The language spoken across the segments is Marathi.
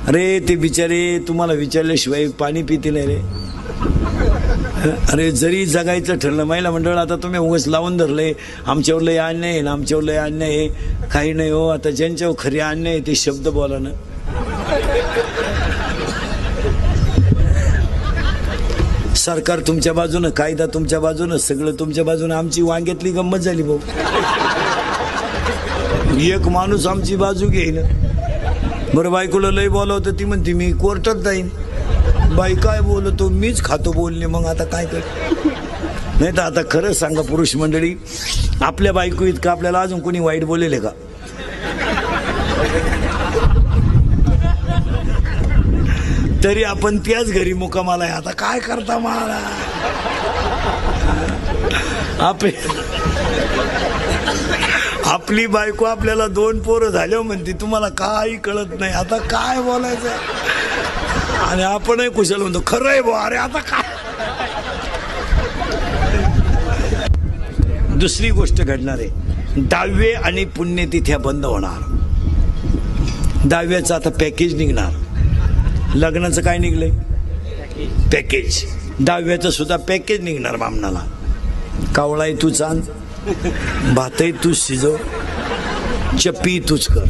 अरे ते बिचारे तुम्हाला विचारल्याशिवाय पाणी पिते नाही रे. अरे जरी जगायचं ठरलं महिला मंडळ आता तुम्ही उगाच लावून धरले आमच्यावर लय अन्याय आहे ना आमच्यावर लय अन्याय आहे. काही नाही हो, आता ज्यांच्यावर खरी अन्याय आहे ते शब्द बोला ना. सरकार तुमच्या बाजूनं, कायदा तुमच्या बाजूनं, सगळं तुमच्या बाजूनं. आमची वांग्यातली गंमत झाली भाऊ. एक माणूस आमची बाजू घेईन. बरं बायकोला लय बोलावतं ती म्हणते मी कोर्टात जाईन. बाई काय बोलतो मीच खातो बोलले. मग आता काय कर. नाही तर आता खरंच सांगा पुरुष मंडळी, आपल्या बायको इतकं आपल्याला अजून कोणी वाईट बोलेले का? तरी आपण त्याच घरी मुक्कामाला आहे. आता काय करता मला. आपली बायको आपल्याला 2 पोरं झाल्यावर म्हणते तुम्हाला काही कळत नाही. आता काय बोलायचं. आणि आपणही कुशल म्हणतो खरं आहे बुवा. अरे आता काय. दुसरी गोष्ट घडणार आहे, दहावे आणि पुण्यतिथ्या बंद होणार. दहाव्याचं आता पॅकेज निघणार. लग्नाचं काय निघलंय पॅकेज, दहाव्याचं सुद्धा पॅकेज निघणार बामणाला. कावळाही तूच आण, भातही तूच शिजव, चप्पी तूच कर.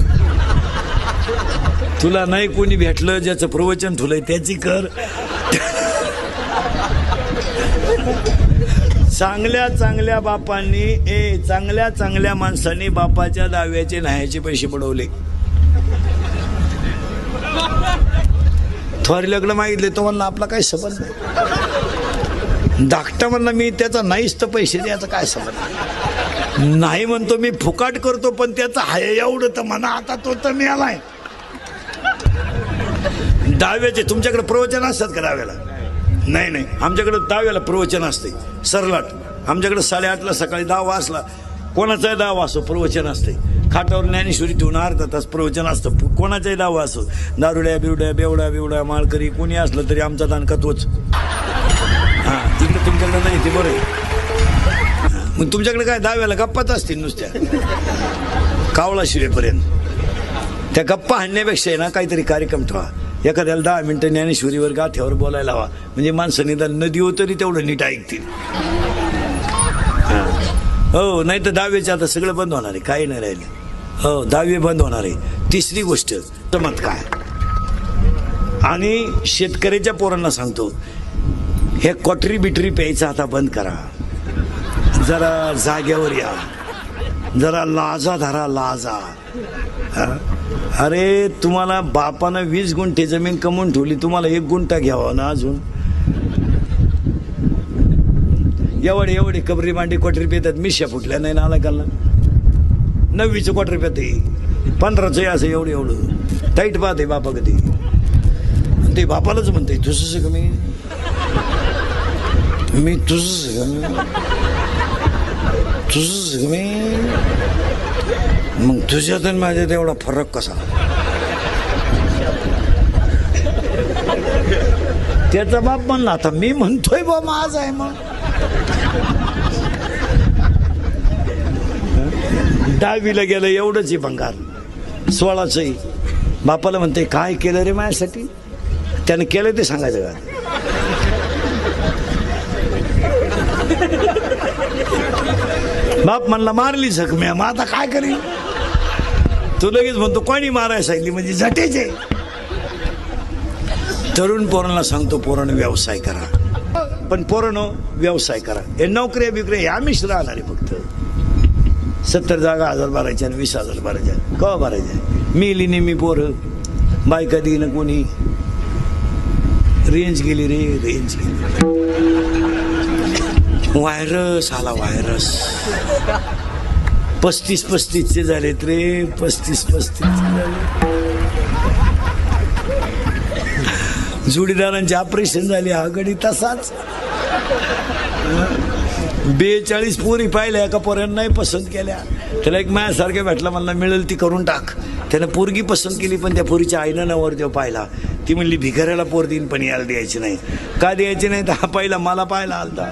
तुला नाही कोणी भेटलं ज्याचं प्रवचन ठुलंय त्याची कर. चांगल्या चांगल्या बापांनी चांगल्या चांगल्या माणसांनी बापाच्या दहाव्याचे न्यायाचे पैसे बुडवले. थोर लग्न मागितले तो म्हणला आपला काही संबंध नाही. धाकटा म्हणला मी त्याचा नाहीच तर पैसे द्यायचा काय संबंध नाही. म्हणतो मी फुकाट करतो पण त्याचा हाय एवढं तर म्हणा. आता तो तर मिळालाय. दहाव्याचे तुमच्याकडे प्रवचन असतात का दहाव्याला? नाही नाही, आमच्याकडे दहाव्याला प्रवचन असते सरलाट. आमच्याकडे 8:30ला सकाळी 10 वाजला कोणाचाही 10 वाजतो प्रवचन असते. खाटावर ज्ञानेश्वरी ठेवून अर्धा तास प्रवचन असतं. कोणाचाही 10 वाजतो. दारुड्या बिवड्या बेवड्या माळकरी कोणी असलं तरी आमचा दानका तोच. हां तिकडे तुमच्याकडे नाही ते बरं आहे. मग तुमच्याकडे काय दहाव्याला गप्पाच असतील नुसत्या कावळा शिवेपर्यंत. त्या गप्पा हाणण्यापेक्षा आहे ना काहीतरी कार्यक्रम ठेवा. एखाद्याला 10 मिनिटं ज्ञानेश्वरीवर गाठ्यावर बोलायला हवा म्हणजे माणसं निदान नदी हो तरी तेवढं नीट ऐकतील. हो नाही तर दहावीचे आता सगळं बंद होणार आहे. काही नाही राहिले. हो 10वी बंद होणार आहे. तिसरी गोष्ट चमत्कार. आणि शेतकऱ्याच्या पोरांना सांगतो हे क्वाटरी बिटरी प्यायचं आता बंद करा. जरा जाग्यावर या, जरा लाजा धरा लाजा. अरे तुम्हाला बापानं 20 गुंठे जमीन कमवून ठेवली, तुम्हाला 1 गुंठा घ्यावा ना अजून. एवढे कबरी मांडी क्वाटरी पेतात. मिश्या फुटल्या नाही ना आला काला. 9वीचं क्वाटरी पेते 15चं असं एवढं टाईट पाहते बापा कधी. ते बापालाच म्हणते तुझं कमी मी तुझं कमी. मग तुझ्यात आणि माझ्यात एवढा फरक कसा. त्याचा बाप म्हणला आता मी म्हणतोय बा माझ आहे. मग 10वीला गेलं एवढंच आहे भंगार. 16चं बापाला म्हणते काय केलं रे माझ्यासाठी. त्यानं केलं ते सांगायचं का. बाप म्हणला मारली जखम्या. मग आता काय करेल. तू लगेच म्हणतो कोणी मारायला सांगितली म्हणजे झटेचे. तरुण पोरांना सांगतो पोरांनो व्यवसाय करा. पण पोरांनो व्यवसाय करा. हे नोकऱ्या बिकऱ्या ह्या मिश्र राहणार आहे. फक्त 70 जागा 1000 भरायच्या आणि 20,000 भरायच्या. कवा भरायच्या. मिली नेहमी पोरं बायका देईन कोणी. रेंज गेली रे रेंज गेली. व्हायरस आला व्हायरस. 35-35चे झालेत रे. 35 झाले. जोडीदारांचे ऑपरेशन झाले. हा गडी तसाच. 42 पोरी पाहिल्या एका पोऱ्यानं नाही पसंत केल्या. त्याला एक माझ्यासारख्या भेटला म्हणला मिळेल ती करून टाक. त्यानं पोरगी पसंत केली पण त्या पोरीच्या आईनं नवरदेव पाहिला. ती म्हणली भिकाऱ्याला पोर देईन पण याला द्यायची नाही. का द्यायची नाही तर हा पहिला मला पाहायला आलता.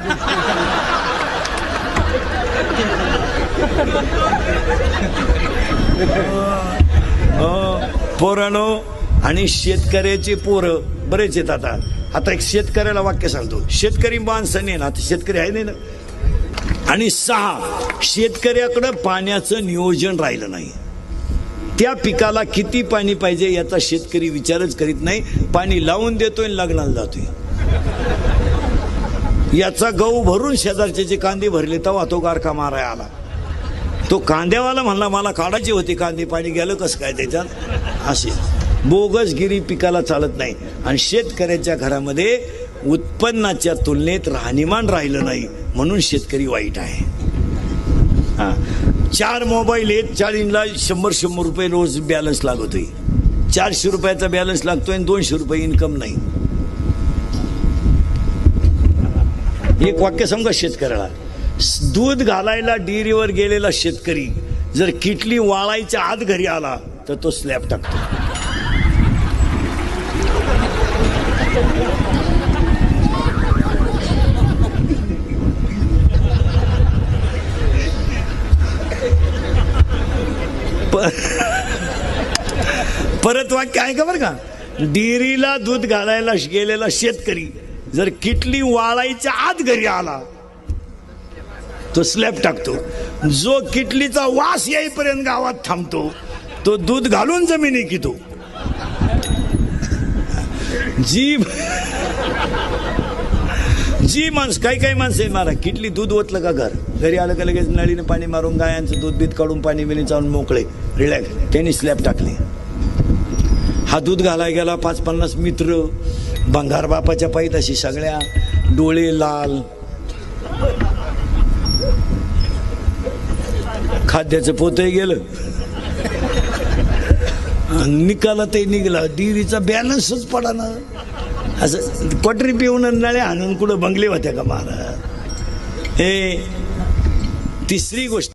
पोरानो आणि शेतकऱ्याचे पोरं बरेच आहेत. आता एक शेतकऱ्याला वाक्य सांगतो, शेतकरी माणसं नाही ना, आता शेतकरी आहे नाही ना. आणि 6, शेतकऱ्याकडं पाण्याचं नियोजन राहिलं नाही. त्या पिकाला किती पाणी पाहिजे याचा शेतकरी विचारच करीत नाही. पाणी लावून देतोय आणि लग्नाला जातोय. याचा गहू भरून शेजारचे कांदे भरले तेव्हा तो गारका माराय आला. तो कांद्यावाला म्हणला मला काढायची होती कांदे, पाणी गेलं कसं काय त्याच्यात. असे बोगसगिरी पिकाला चालत नाही. आणि शेतकऱ्याच्या घरामध्ये उत्पन्नाच्या तुलनेत राहणीमान राहिलं नाही, म्हणून शेतकरी वाईट आहे. 4 मोबाईल आहेत, 4 100 रुपये रोज बॅलन्स लागतोय. 400 रुपयाचा बॅलन्स लागतोय आणि 200 रुपये इन्कम नाही. एक वाक्य समजा शेतकऱ्याला, दूध घालायला डेअरीवर गेलेला शेतकरी जर किटली वाळायच्या आत घरी आला तर तो स्लॅब टाकतो. परत वाक्य आहे का बरं का, डेअरीला दूध घालायला गेलेला शेतकरी जर किटली वाळायच्या आत घरी आला तो स्लॅब टाकतो. जो किटलीचा वास येईपर्यंत गावात थांबतो तो दूध घालून जमिनी कितो. जी माणसं काही माणसं आहे मारा, किटली दूध ओतलं का घरी आलं का लगेच नळीने पाणी मारून गायांचं दूध बीत काढून पाणी बिणी चावून मोकळे रिलॅक्स, त्यांनी स्लॅब टाकले. हा दूध घालाय गेला 50-50 मित्र, भंगार बापाच्या पायीत सगळ्या, डोळे लाल, खाद्याचं पोतही गेलं, निकाला ते निघला, डेअरीचा बॅलन्सच पडा ना. असं क्वाटरी पिऊन नळ्या आणून कुठं बंगले होत्या का महाराज. हे तिसरी गोष्ट.